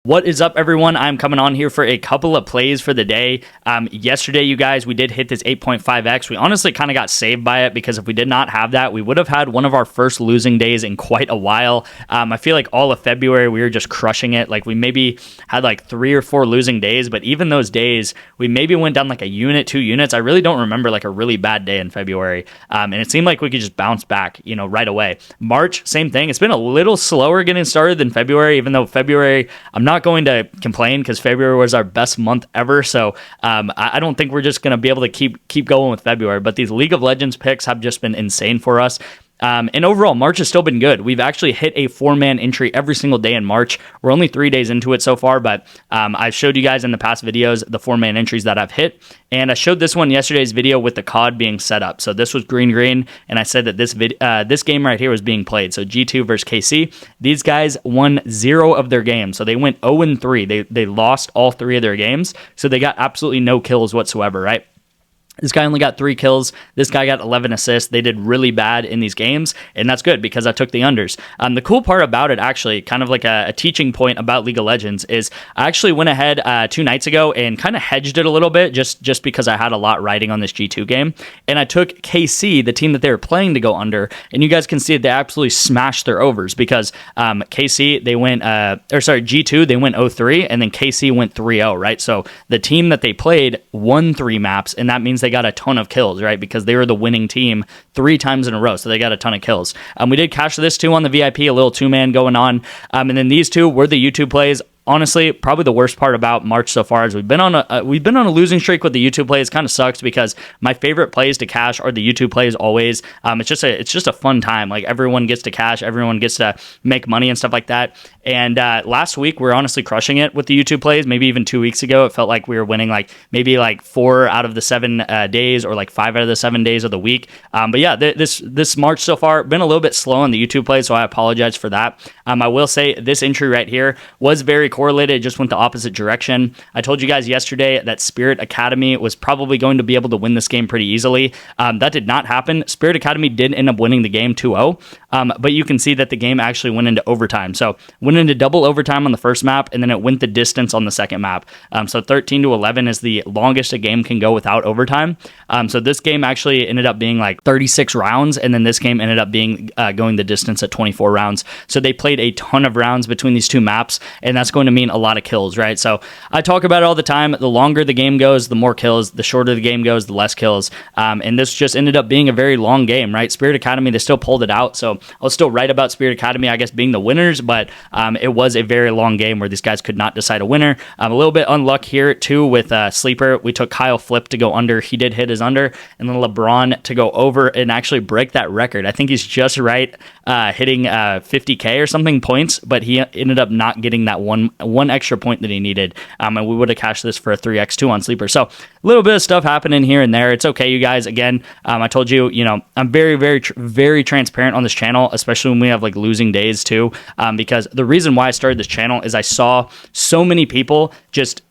What is up, everyone? I'm coming on here for a couple of plays for the day. Yesterday, you guys, we did hit this 8.5x. We honestly kind of got saved by it because if we did not have that, we would have had one of our first losing days in quite a while. I feel like all of February, we were just crushing it. Like we maybe had like 3 or 4 losing days, but even those days, we maybe went down like a unit, 2 units. I really don't remember like a really bad day in February. And it seemed like we could just bounce back, right away. March, same thing. It's been a little slower getting started than February, even though February, I'm not going to complain because February was our best month ever. So I don't think we're just going to be able to keep going with February. But these League of Legends picks have just been insane for us. And overall, March has still been good. We've actually hit a 4-man entry every single day in March. We're only 3 days into it so far, but I've showed you guys in the past videos the 4-man entries that I've hit. And I showed this one yesterday's video with the COD being set up. So this was green, and I said that this game right here was being played. So G2 versus KC. These guys won 0 of their games. So they went 0-3. They lost all 3 of their games. So they got absolutely no kills whatsoever, right? This guy only got 3 kills. This guy got 11 assists. They did really bad in these games, and that's good because I took the unders. The cool part about it, actually, kind of like a teaching point about League of Legends, is I actually went ahead 2 nights ago and kind of hedged it a little bit just because I had a lot riding on this G2 game. And I took KC, the team that they were playing, to go under, and you guys can see they absolutely smashed their overs because KC, they went, G2, they went 0-3, and then KC went 3-0, right? So the team that they played won 3 maps, and that means they got a ton of kills, right? Because they were the winning team 3 times in a row, so they got a ton of kills. We did cash this too on the VIP, a little 2-man going on, and then these 2 were the YouTube plays. Honestly, probably the worst part about March so far is we've been on a losing streak with the YouTube plays. Kind of sucks because my favorite plays to cash are the YouTube plays always. It's just a fun time. Like everyone gets to cash, everyone gets to make money and stuff like that. And last week we were honestly crushing it with the YouTube plays. Maybe even 2 weeks ago, it felt like we were winning maybe 4 out of the 7 days or 5 out of the 7 days of the week. But yeah, this March so far been a little bit slow on the YouTube plays, so I apologize for that. I will say this entry right here was very correlated. It just went the opposite direction. I told you guys yesterday that Spirit Academy was probably going to be able to win this game pretty easily. That did not happen. Spirit Academy did end up winning the game 2-0, but you can see that the game actually went into overtime. So went into double overtime on the first map, and then it went the distance on the second map. So 13-11 is the longest a game can go without overtime. So this game actually ended up being 36 rounds, and then this game ended up being going the distance at 24 rounds. So they played a ton of rounds between these 2 maps, and that's going to mean a lot of kills, right? So I talk about it all the time. The longer the game goes, the more kills. The shorter the game goes, the less kills. And this just ended up being a very long game, right? Spirit Academy, they still pulled it out. So I'll still write about Spirit Academy, I guess, being the winners, but it was a very long game where these guys could not decide a winner. A little bit unluck here, too, with Sleeper. We took Kyle Flip to go under. He did hit his under, and then LeBron to go over and actually break that record. I think he's just right hitting 50K or something points, but he ended up not getting that one extra point that he needed, and we would have cashed this for a 3x2 on Sleeper. So a little bit of stuff happening here and there. It's okay, you guys. Again, I told you, I'm very, very, very transparent on this channel, especially when we have losing days too, because the reason why I started this channel is I saw so many people just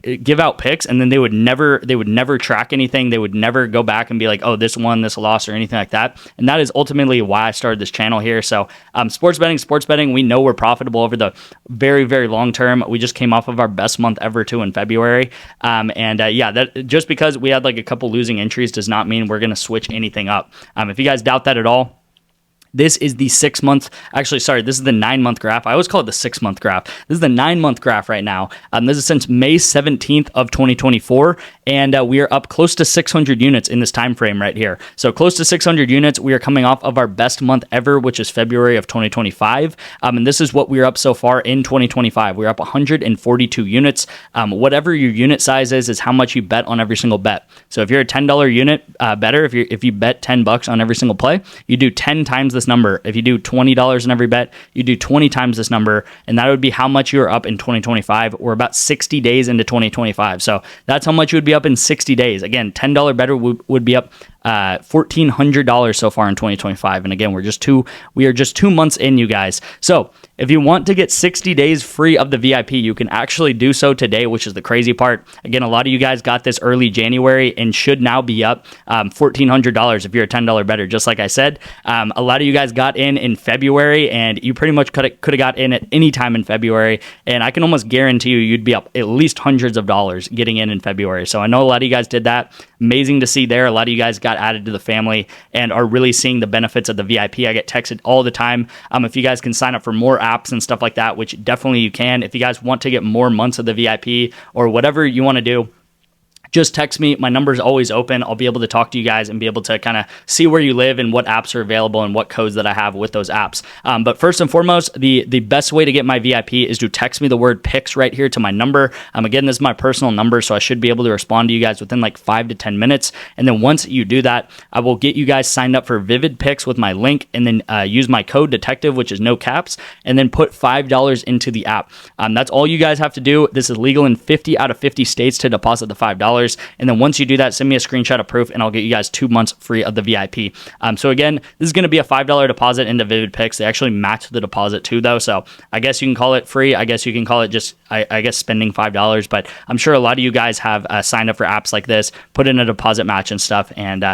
give out picks, and then they would never track anything. They would never go back and be like, oh, this won, this lost, or anything like that. And that is ultimately why I started this channel here. So sports betting, we know we're profitable over the very, very long term. We just came off of our best month ever too in February. Yeah, that just because we had a couple losing entries does not mean we're going to switch anything up. If you guys doubt that at all, this is the 6-month, actually, sorry, this is the 9-month graph. I always call it the 6-month graph. This is the 9-month graph right now. This is since May 17th of 2024, and we are up close to 600 units in this time frame right here. So close to 600 units. We are coming off of our best month ever, which is February of 2025, and this is what we're up so far in 2025. We're up 142 units. Whatever your unit size is how much you bet on every single bet. So if you're a $10 unit better, if you bet $10 on every single play, you do 10 times this number. If you do $20 in every bet, you do 20 times this number, and that would be how much you're up in 2025. We're about 60 days into 2025. So that's how much you would be up in 60 days. Again, $10 better would be up $1,400 so far in 2025. And again, we are just 2 months in, you guys. So if you want to get 60 days free of the VIP, you can actually do so today, which is the crazy part. Again, a lot of you guys got this early January and should now be up $1,400 if you're a $10 better, just like I said. A lot of you guys got in February, and you pretty much could have got in at any time in February, and I can almost guarantee you'd be up at least hundreds of dollars getting in February. So I know a lot of you guys did that. Amazing to see there. A lot of you guys got added to the family and are really seeing the benefits of the VIP. I get texted all the time. If you guys can sign up for more apps and stuff like that, which definitely you can. If you guys want to get more months of the VIP or whatever you want to do, just text me. My number is always open. I'll be able to talk to you guys and be able to kind of see where you live and what apps are available and what codes that I have with those apps. But first and foremost, the best way to get my VIP is to text me the word picks right here to my number. Again, this is my personal number, so I should be able to respond to you guys within like 5 to 10 minutes. And then once you do that, I will get you guys signed up for Vivid Picks with my link, and then use my code detective, which is no caps, and then put $5 into the app. That's all you guys have to do. This is legal in 50 out of 50 states to deposit the $5. And then once you do that, send me a screenshot of proof, and I'll get you guys 2 months free of the VIP. So again, this is going to be a $5 deposit into Vivid Picks. They actually match the deposit too, though. So I guess you can call it free. I guess you can call it just, I guess, spending $5. But I'm sure a lot of you guys have signed up for apps like this, put in a deposit match and stuff, and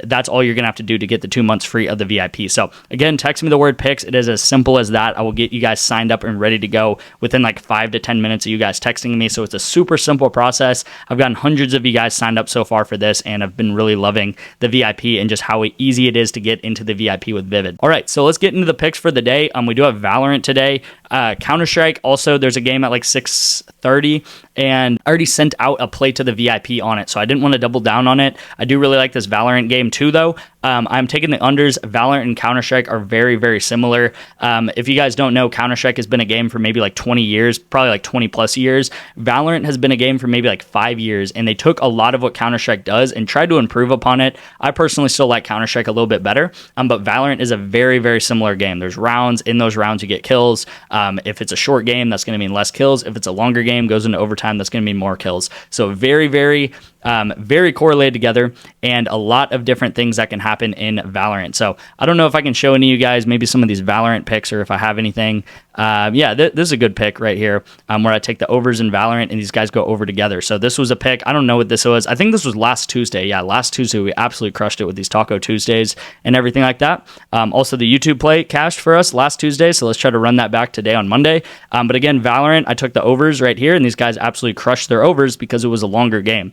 that's all you're going to have to do to get the 2 months free of the VIP. So again, text me the word picks. It is as simple as that. I will get you guys signed up and ready to go within like 5 to 10 minutes of you guys texting me. So it's a super simple process. I've gotten hundreds of you guys signed up so far for this, and I've been really loving the VIP and just how easy it is to get into the VIP with Vivid. All right, so let's get into the picks for the day. We do have Valorant today. Counter-Strike, also there's a game at like 6:30, and I already sent out a play to the VIP on it, so I didn't want to double down on it. I do really like this Valorant game too, though. I'm taking the unders. Valorant and Counter-Strike are very, very similar. If you guys don't know, Counter-Strike has been a game for maybe like 20 years, probably like 20 plus years. Valorant has been a game for maybe like 5 years, and they took a lot of what Counter-Strike does and tried to improve upon it. I personally still like Counter-Strike a little bit better, but Valorant is a very, very similar game. There's rounds. In those rounds, you get kills. If it's a short game, that's going to mean less kills. If it's a longer game, goes into overtime, that's going to mean more kills. So very, very correlated together, and a lot of different things that can happen in Valorant. So I don't know if I can show any of you guys maybe some of these Valorant picks, or if I have anything. This is a good pick right here, where I take the overs in Valorant and these guys go over together. So this was a pick. I don't know what this was. I think this was last Tuesday. Yeah, last Tuesday we absolutely crushed it with these Taco Tuesdays and everything like that. Also, the YouTube play cashed for us last Tuesday, so let's try to run that back today on Monday. But again, Valorant, I took the overs right here, and these guys absolutely crushed their overs because it was a longer game.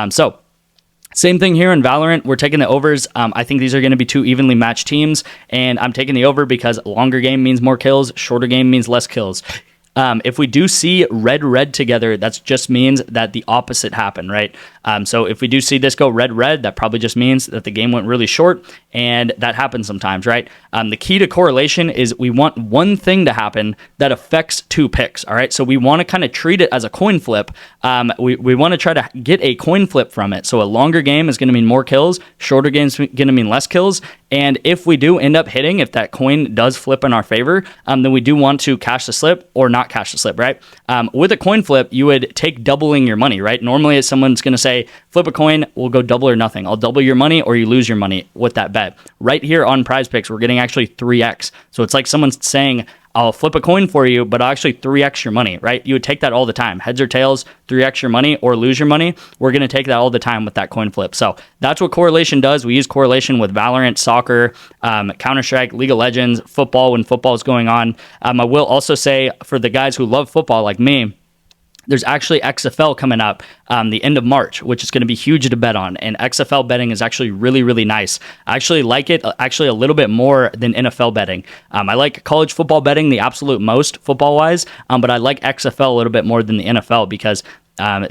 So same thing here in Valorant. We're taking the overs. I think these are going to be two evenly matched teams, and I'm taking the over because longer game means more kills, shorter game means less kills. If we do see red together, that just means that the opposite happened, right? So if we do see this go red, that probably just means that the game went really short, and that happens sometimes, right? The key to correlation is we want one thing to happen that affects two picks, all right? So we want to kind of treat it as a coin flip. We want to try to get a coin flip from it. So a longer game is going to mean more kills, shorter game is going to mean less kills, and if we do end up hitting, if that coin does flip in our favor, then we do want to cash the slip or not cash the slip, right? With a coin flip, you would take doubling your money, right? Normally, if someone's going to say, flip a coin, we'll go double or nothing. I'll double your money or you lose your money with that bet. Right here on Prizepicks, we're getting actually 3x. So it's like someone's saying, I'll flip a coin for you, but I'll actually 3x your money, right? You would take that all the time. Heads or tails, 3x your money or lose your money. We're going to take that all the time with that coin flip. So that's what correlation does. We use correlation with Valorant, soccer, Counter-Strike, League of Legends, football when football is going on. I will also say for the guys who love football like me, there's actually XFL coming up the end of March, which is going to be huge to bet on. And XFL betting is actually really, really nice. I actually like it actually a little bit more than NFL betting. I like college football betting the absolute most football-wise, but I like XFL a little bit more than the NFL because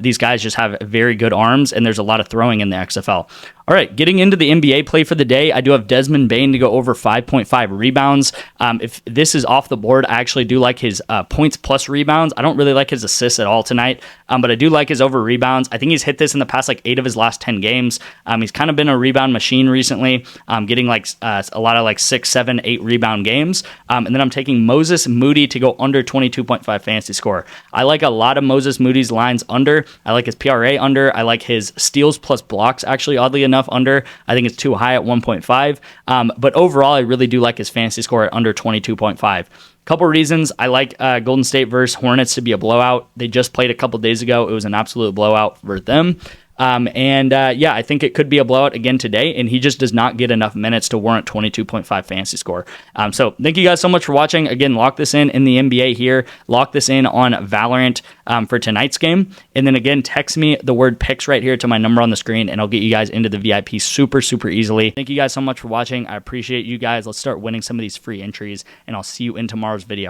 these guys just have very good arms, and there's a lot of throwing in the XFL. All right, getting into the NBA play for the day, I do have Desmond Bane to go over 5.5 rebounds. If this is off the board, I actually do like his points plus rebounds. I don't really like his assists at all tonight, but I do like his over rebounds. I think he's hit this in the past like 8 of his last 10 games. He's kind of been a rebound machine recently, getting like a lot of like 6, 7, 8 rebound games. And then I'm taking Moses Moody to go under 22.5 fantasy score. I like a lot of Moses Moody's lines under. I like his PRA under. I like his steals plus blocks, actually, oddly enough, enough under. I think it's too high at 1.5. But overall, I really do like his fantasy score at under 22.5. Couple reasons. I like Golden State versus Hornets to be a blowout. They just played a couple days ago. It was an absolute blowout for them. Yeah, I think it could be a blowout again today, and he just does not get enough minutes to warrant 22.5 fantasy score. So thank you guys so much for watching. Again, lock this in the NBA here. Lock this in on Valorant for tonight's game. And then again, text me the word picks right here to my number on the screen, and I'll get you guys into the VIP super, super easily. Thank you guys so much for watching. I appreciate you guys. Let's start winning some of these free entries, and I'll see you in tomorrow's video.